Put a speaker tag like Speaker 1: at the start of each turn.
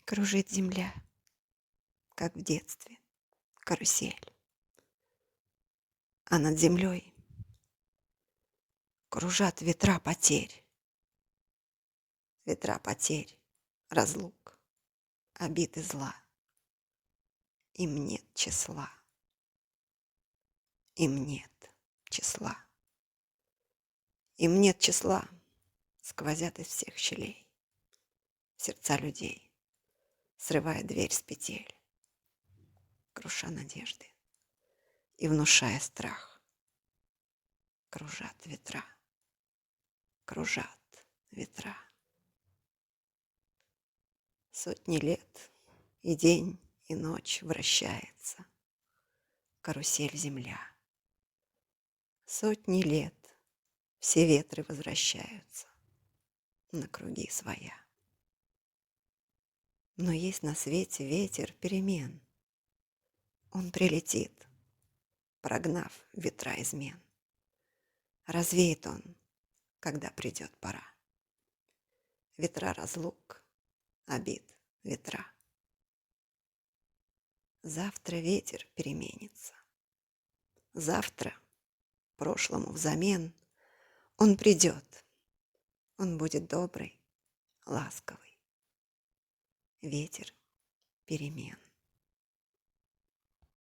Speaker 1: Кружит земля, как в детстве, карусель. А над землей кружат ветра потерь. Ветра потерь, разлук, обид и зла. Им нет числа. Им нет числа. Им нет числа. Сквозят из всех щелей сердца людей, срывая дверь с петель, круша надежды и внушая страх. Кружат ветра, кружат ветра. Сотни лет и день, и ночь вращается карусель земля. Сотни лет все ветры возвращаются на круги своя. Но есть на свете ветер перемен. Он прилетит, прогнав ветра измен. Развеет он, когда придет пора. Ветра разлук, обид, ветра. Завтра ветер переменится. Завтра прошлому взамен он придет. Он будет добрый, ласковый. Ветер перемен.